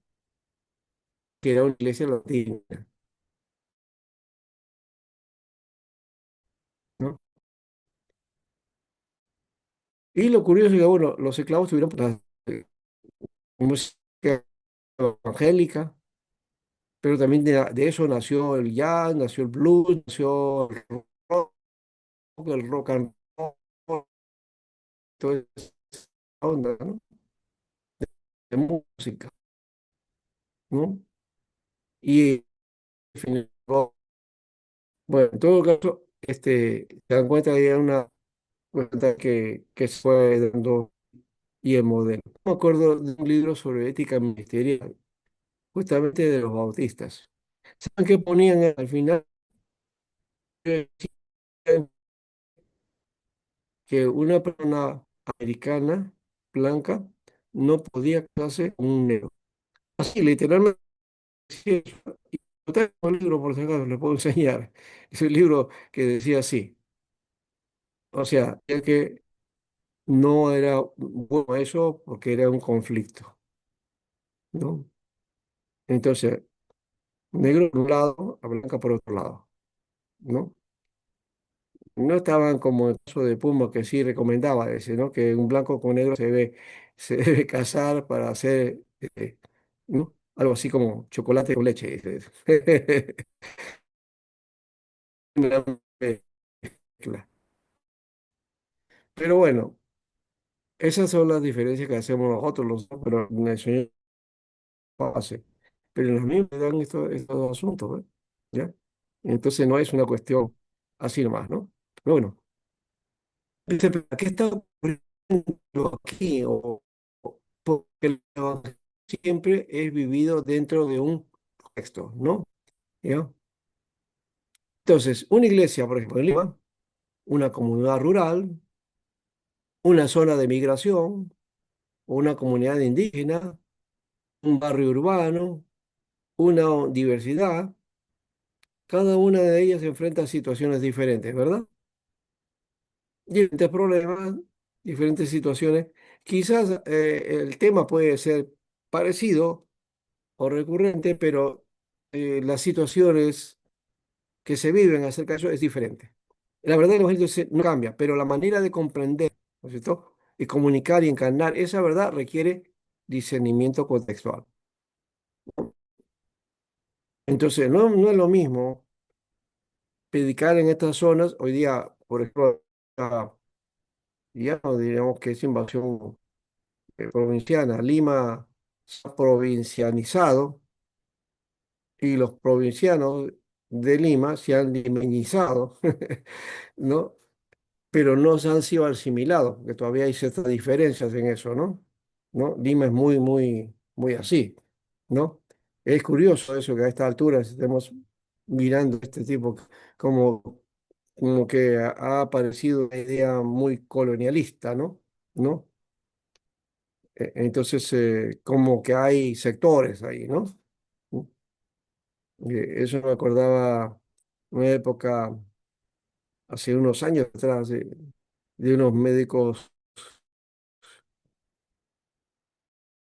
Que era una iglesia latina, ¿no? Y lo curioso es que, bueno, los esclavos tuvieron música evangélica, pero también de eso nació el jazz, nació el blues, nació el rock and roll, toda esa onda, ¿no? De música, ¿no? Y bueno, en todo caso, se dan cuenta que hay una cuenta que se fue dando y el modelo. Me acuerdo de un libro sobre ética ministerial, justamente de los bautistas. ¿Saben qué ponían al final? Que decían que una persona americana, blanca, no podía casarse con un negro. Así, literalmente decía eso. Y yo tengo un libro, por si acaso, le puedo enseñar. Es un libro que decía así. O sea, ya que no era bueno eso porque era un conflicto, ¿no? Entonces, negro por un lado, a blanca por otro lado, ¿no? No estaban como el caso de Puma, que sí recomendaba ese, ¿no? Que un blanco con negro se debe casar para hacer, ¿no? Algo así como chocolate con leche, dice. Una mezcla. Pero bueno, esas son las diferencias que hacemos nosotros, pero en el sueño hace. Pero en los niños me dan estos asuntos, ¿eh? ¿Ya? Entonces no es una cuestión así nomás, ¿no? Pero bueno. Dice, ¿pero qué está ocurriendo aquí? Porque el evangelio siempre es vivido dentro de un contexto, ¿no? ¿Ya? Entonces, una iglesia, por ejemplo, en Lima, una comunidad rural, una zona de migración, una comunidad indígena, un barrio urbano, una diversidad, cada una de ellas se enfrenta a situaciones diferentes, ¿verdad? Diferentes problemas, diferentes situaciones. Quizás el tema puede ser parecido o recurrente, pero las situaciones que se viven acerca de eso es diferente. La verdad, el Evangelio no cambia, pero la manera de comprender, ¿no es cierto? Y comunicar y encarnar esa verdad requiere discernimiento contextual. Entonces, no es lo mismo predicar en estas zonas. Hoy día, por ejemplo, ya no diríamos que es invasión provinciana. Lima se ha provincianizado y los provincianos de Lima se han limeñizado, ¿no? Pero no se han sido asimilados, porque todavía hay ciertas diferencias en eso, ¿no? ¿No? Lima es muy así, ¿no? Es curioso eso que a esta altura estemos mirando este tipo como, como que ha aparecido una idea muy colonialista, ¿no? ¿No? Entonces, como que hay sectores ahí, ¿no? Eso me acordaba una época hace unos años atrás, de unos médicos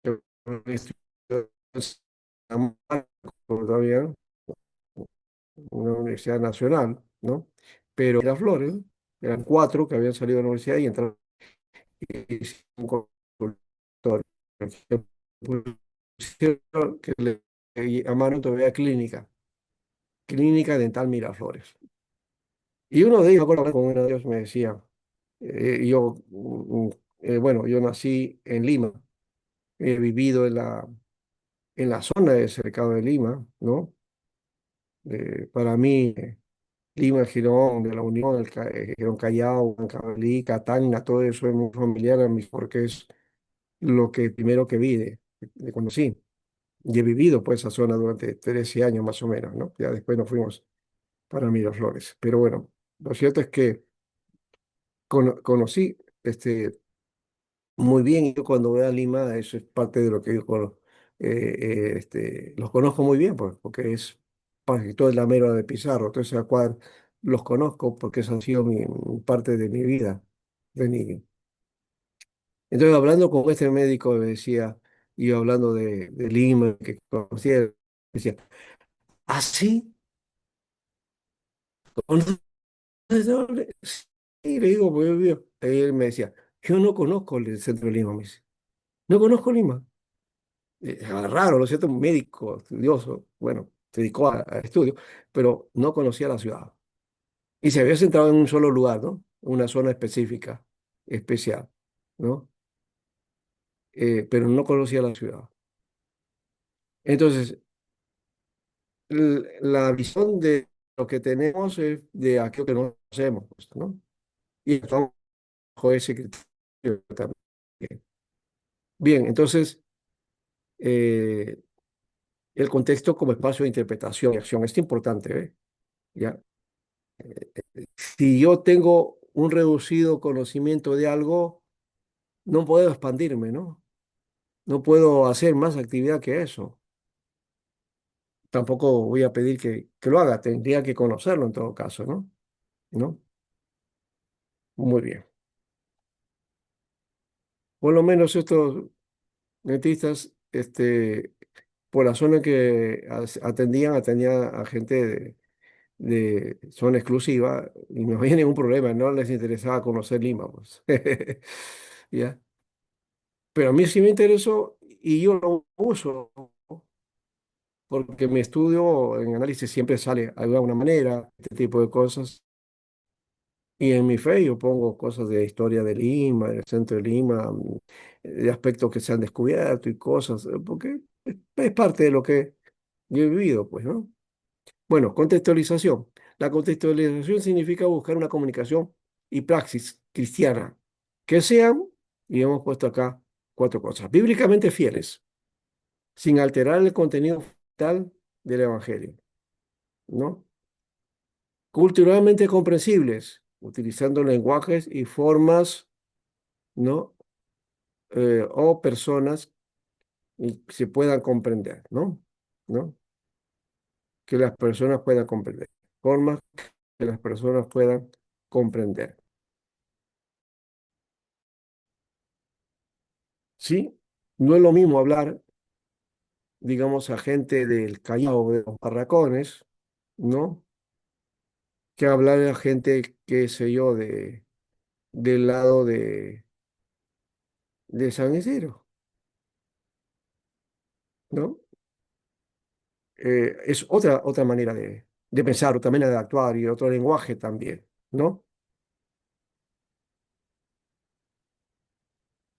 que todavía, una universidad nacional, ¿no? Pero Miraflores, eran cuatro que habían salido de la universidad y entraron y hicieron un consultorio que le llamaron todavía clínica dental Miraflores. Y uno de ellos, me acuerdo hablar con uno de ellos, me decía, bueno, yo nací en Lima, he vivido en la zona de cercado de Lima, ¿no? Para mí, Lima, Girón, de la Unión, Girón Callao, Huancavelica, Tacna, todo eso es muy familiar a mí porque es lo que primero que vi de cuando sí. Y he vivido pues esa zona durante 13 años más o menos, ¿no? Ya después nos fuimos para Miraflores. Pero bueno, lo cierto es que conocí muy bien. Y yo cuando voy a Lima, eso es parte de lo que yo los conozco muy bien, pues, porque es parte todo es la mera de Pizarro, toda esa cuadra los conozco porque eso ha sido parte de mi vida de niño. Entonces, hablando con este médico, me decía, y yo hablando de Lima, que conocía, me decía, ¿ah, sí? ¿Conoces dónde? Sí, le digo, pues yo vivo. Y él me decía, yo no conozco el centro de Lima, me dice, no conozco Lima. Raro, lo cierto, un médico estudioso, bueno, se dedicó a estudio, pero no conocía la ciudad. Y se había centrado en un solo lugar, ¿no? Una zona específica, especial, ¿no? Pero no conocía la ciudad. Entonces, la visión de lo que tenemos es de aquello que no conocemos, pues, ¿no? Y estamos bajo ese criterio también. Bien, entonces, eh, el contexto como espacio de interpretación y acción es importante, ¿eh? ¿Ya? Si yo tengo un reducido conocimiento de algo, no puedo expandirme, ¿no? No puedo hacer más actividad que eso. Tampoco voy a pedir que lo haga, tendría que conocerlo en todo caso, ¿no? ¿No? Muy bien. Por lo menos estos dentistas, por la zona que atendían a gente de zona exclusiva y no había ningún problema, no les interesaba conocer Lima, pues. ¿Ya? Pero a mí sí me interesó y yo lo uso porque mi estudio en análisis siempre sale de alguna manera, este tipo de cosas. Y en mi fe yo pongo cosas de historia de Lima, del centro de Lima, de aspectos que se han descubierto y cosas, porque es parte de lo que yo he vivido, pues, ¿no? Bueno, contextualización. La contextualización significa buscar una comunicación y praxis cristiana que sean, y hemos puesto acá cuatro cosas, bíblicamente fieles, sin alterar el contenido tal del Evangelio, ¿no? Culturalmente comprensibles, utilizando lenguajes y formas, ¿no? O personas y se puedan comprender, ¿no? ¿No? Que las personas puedan comprender. Formas que las personas puedan comprender. ¿Sí? No es lo mismo hablar, digamos, a gente del Callao, de los Barracones, ¿no? Que hablar a gente, qué sé yo, del lado de San Isidro, ¿no? Es otra manera de pensar, otra manera de actuar y otro lenguaje también, ¿no?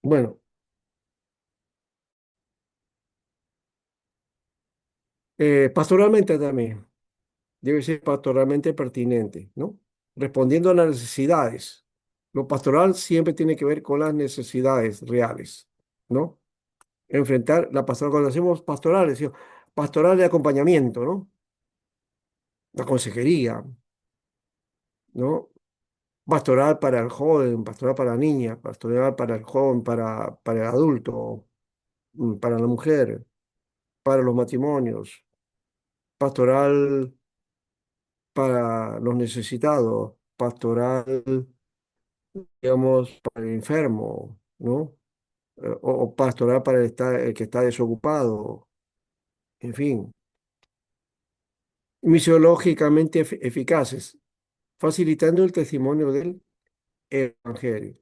Bueno, pastoralmente también, debe ser pastoralmente pertinente, ¿no? Respondiendo a las necesidades. Lo pastoral siempre tiene que ver con las necesidades reales, ¿no? Enfrentar la pastoral, cuando hacemos pastorales, decimos, pastoral de acompañamiento, ¿no? La consejería, ¿no? Pastoral para el joven, pastoral para la niña, pastoral para el joven, para el adulto, para la mujer, para los matrimonios, pastoral para los necesitados, pastoral, digamos, para el enfermo, ¿no? O pastoral para el que está desocupado, en fin, misiológicamente eficaces, facilitando el testimonio del Evangelio.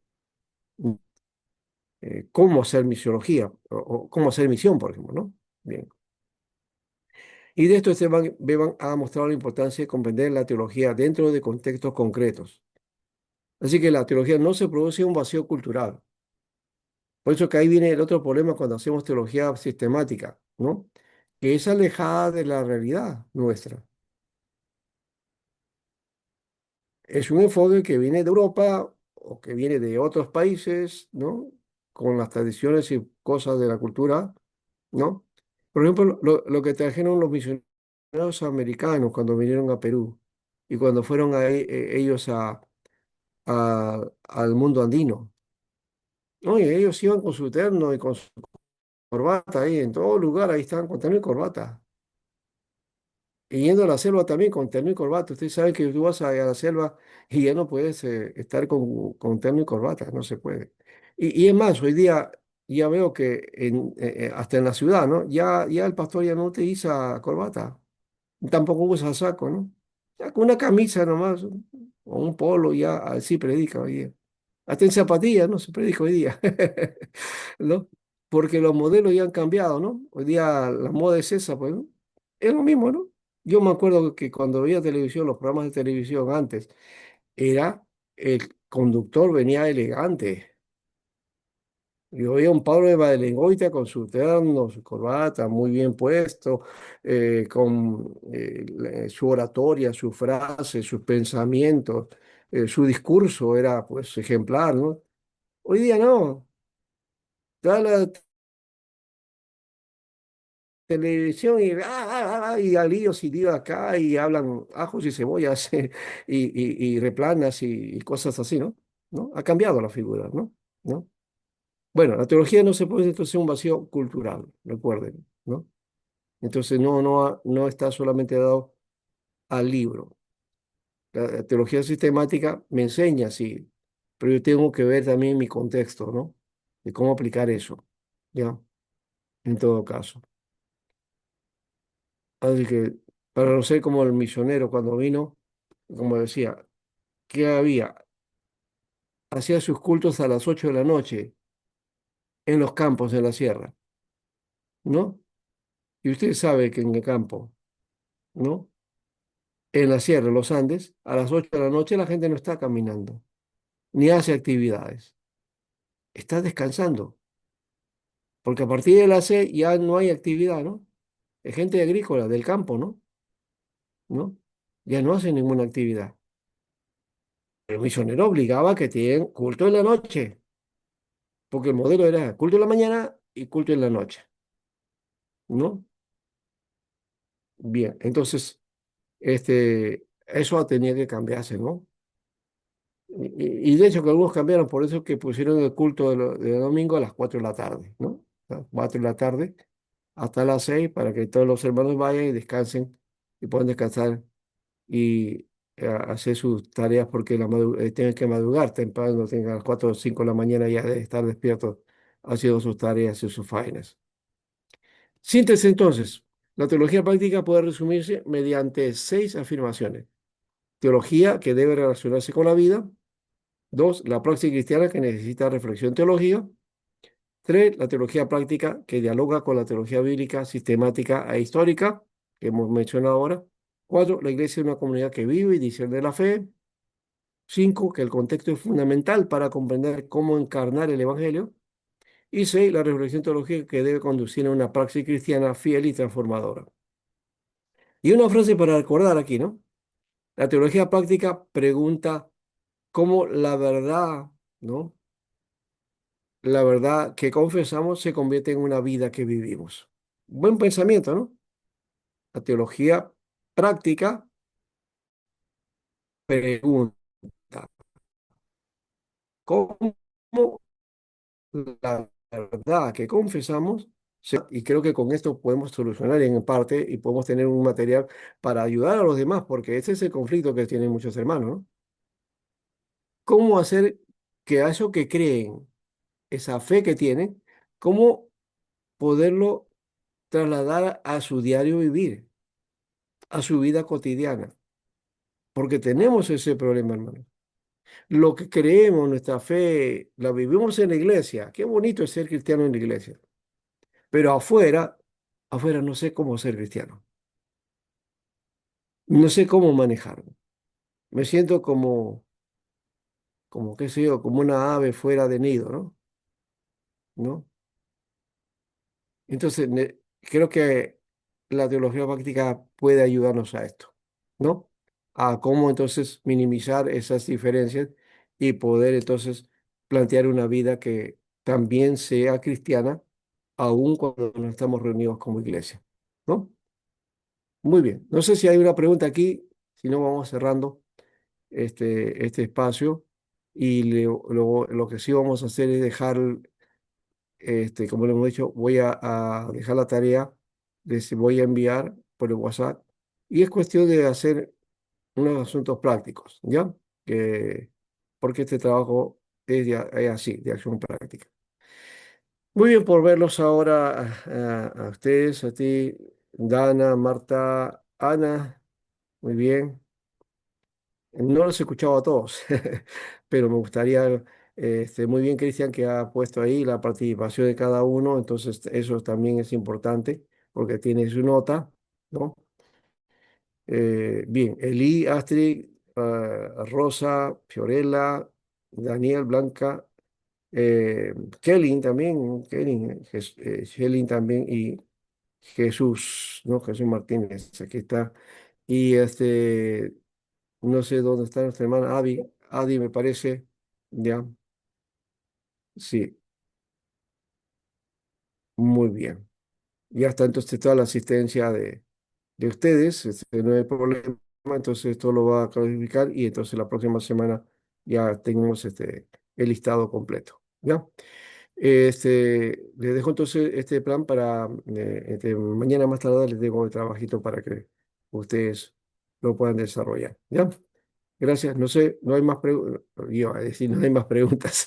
Cómo hacer misiología, o cómo hacer misión, por ejemplo, ¿no? Bien. Y de esto Esteban Bevan ha mostrado la importancia de comprender la teología dentro de contextos concretos. Así que la teología no se produce un vacío cultural. Por eso que ahí viene el otro problema cuando hacemos teología sistemática, ¿no? Que es alejada de la realidad nuestra. Es un enfoque que viene de Europa o que viene de otros países, ¿no? Con las tradiciones y cosas de la cultura, ¿no? Por ejemplo, lo que trajeron los misioneros americanos cuando vinieron a Perú y cuando fueron ellos al mundo andino. Oye, ellos iban con su terno y con su corbata ahí, en todo lugar, ahí estaban con terno y corbata. Y yendo a la selva también con terno y corbata. Ustedes saben que tú vas a la selva y ya no puedes estar con terno y corbata, no se puede. Y es más, hoy día ya veo que hasta en la ciudad, ¿no? Ya el pastor ya no utiliza corbata, tampoco usa saco, ¿no? Ya con una camisa nomás, o un polo, ya así predica hoy día. Hasta en zapatillas, ¿no? Se predica hoy día, ¿no? Porque los modelos ya han cambiado, ¿no? Hoy día la moda es esa, pues, ¿no? Es lo mismo, ¿no? Yo me acuerdo que cuando veía televisión, los programas de televisión antes, era el conductor venía elegante. Yo veía un Pablo de Badelengoitia con su terno, su corbata muy bien puesto, con su oratoria, su frase, sus pensamientos, su discurso era pues ejemplar, ¿no? Hoy día no. Da la televisión y alíos y líos acá y hablan ajos y cebollas y replanas y cosas así, ¿no? ¿No? Ha cambiado la figura, ¿no? ¿No? Bueno, la teología no se puede entonces un vacío cultural, recuerden, ¿no? Entonces no está solamente dado al libro. La teología sistemática me enseña, sí, pero yo tengo que ver también mi contexto, ¿no? De cómo aplicar eso, ¿ya? En todo caso. Así que, para no ser como el misionero cuando vino, como decía, ¿qué había? Hacía sus cultos a las 8 de la noche en los campos de la sierra, ¿no? Y usted sabe que en el campo, ¿no? En la sierra, en los Andes, a las 8 de la noche la gente no está caminando, ni hace actividades, está descansando, porque a partir de las 6 ya no hay actividad, ¿no? Es gente agrícola, del campo, ¿no? ¿No? Ya no hace ninguna actividad. El misionero obligaba a que tienen culto en la noche, porque el modelo era culto en la mañana y culto en la noche, ¿no? Bien, entonces, eso tenía que cambiarse, ¿no? Y de hecho que algunos cambiaron, por eso que pusieron el culto de domingo a las 4 de la tarde, ¿no? A las 4 de la tarde hasta las 6 para que todos los hermanos vayan y descansen y puedan descansar y hacer sus tareas porque tienen que madrugar temprano, tengan a las 4 o 5 de la mañana ya de estar despiertos haciendo sus tareas y sus faenas. Síntesis entonces, la teología práctica puede resumirse mediante 6 afirmaciones. Teología que debe relacionarse con la vida. 2, la praxis cristiana que necesita reflexión teológica. 3, la teología práctica que dialoga con la teología bíblica, sistemática e histórica, que hemos mencionado ahora. 4, la iglesia es una comunidad que vive y discierne la fe. 5, que el contexto es fundamental para comprender cómo encarnar el evangelio. Y 6, la reflexión teológica que debe conducir a una praxis cristiana fiel y transformadora. Y una frase para recordar aquí, ¿no? La teología práctica pregunta cómo la verdad, ¿no? La verdad que confesamos se convierte en una vida que vivimos. Buen pensamiento, ¿no? La teología práctica pregunta cómo la verdad que confesamos, y creo que con esto podemos solucionar en parte y podemos tener un material para ayudar a los demás, porque ese es el conflicto que tienen muchos hermanos, ¿no? cómo hacer que a eso que creen, esa fe que tienen, cómo poderlo trasladar a su diario vivir, a su vida cotidiana, porque tenemos ese problema, hermano. Lo que creemos, nuestra fe, la vivimos en la iglesia. Qué bonito es ser cristiano en la iglesia. Pero afuera no sé cómo ser cristiano. No sé cómo manejarlo. Me siento como qué sé yo, como una ave fuera de nido, ¿no? ¿No? Entonces, creo que la teología práctica puede ayudarnos a esto, ¿no? A cómo entonces minimizar esas diferencias y poder entonces plantear una vida que también sea cristiana, aun cuando no estamos reunidos como iglesia, ¿no? Muy bien. No sé si hay una pregunta aquí, si no vamos cerrando este espacio y lo que sí vamos a hacer es dejar como le hemos dicho, voy a dejar la tarea, voy a enviar por el WhatsApp y es cuestión de hacer unos asuntos prácticos, ¿ya? Que, porque este trabajo es así, de acción práctica. Muy bien por verlos ahora a ustedes, a ti, Dana, Marta, Ana, muy bien. No los he escuchado a todos, pero me gustaría, muy bien, Cristian, que ha puesto ahí la participación de cada uno, entonces eso también es importante porque tiene su nota, ¿no? Bien, Eli, Astrid, Rosa, Fiorella, Daniel, Blanca, Kelly también, Shelly también y Jesús, ¿no? Jesús Martínez, aquí está. Y no sé dónde está nuestra hermana Adi me parece. Ya, sí, muy bien. Ya está entonces toda la asistencia de ustedes, no hay problema, entonces esto lo va a clarificar y entonces la próxima semana ya tenemos el listado completo. ¿Ya? Les dejo entonces este plan para mañana más tarde les dejo el trabajito para que ustedes lo puedan desarrollar. ¿Ya? Gracias. No sé, no hay más preguntas. Iba a decir, no hay más preguntas.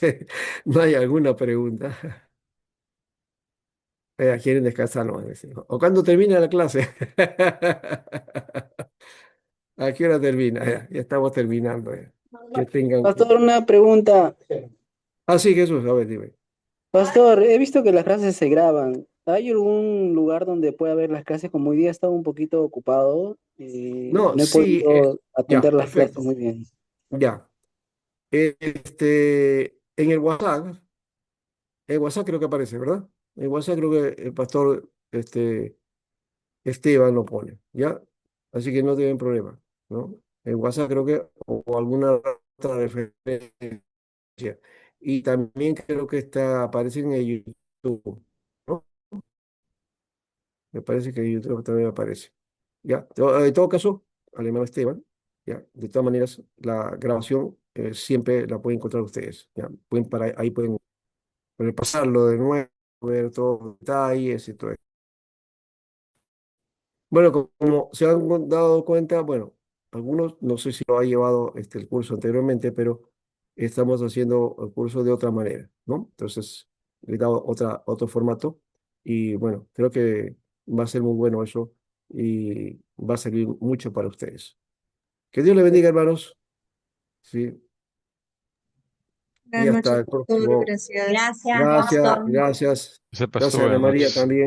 No hay alguna pregunta. ¿Quieren descansar? No, ¿o cuándo termina la clase? ¿A qué hora termina? Ya estamos terminando. Que tengan. Pastor, una pregunta. Ah, sí, Jesús, a ver, dime. Pastor, he visto que las clases se graban. ¿Hay algún lugar donde pueda ver las clases? Como hoy día he estado un poquito ocupado y No, no he sí, podido ya, atender las clases perfecto. muy bien. Ya. En el WhatsApp creo que aparece, ¿verdad? En el WhatsApp creo que el pastor Esteban lo pone, ¿ya? Así que no tienen problema, ¿no? En WhatsApp creo que, o alguna otra referencia. Y también creo que aparece en el YouTube, ¿no? Me parece que en YouTube también aparece. ¿Ya? En todo caso, al hermano Esteban, ¿ya? De todas maneras, la grabación siempre la pueden encontrar ustedes, ¿ya? Ahí pueden repasarlo de nuevo, ver todos los detalles y todo eso. Bueno, como se han dado cuenta, bueno, algunos, no sé si lo ha llevado el curso anteriormente, pero estamos haciendo el curso de otra manera, ¿no? Entonces, le he dado otro formato y bueno, creo que va a ser muy bueno eso y va a servir mucho para ustedes. Que Dios les bendiga, hermanos. Sí, y Buenas hasta noches, el doctor. próximo. Gracias. Gracias, Gracias, pastor. gracias. Ese pastor, Gracias, Ana buenas María, noches. también.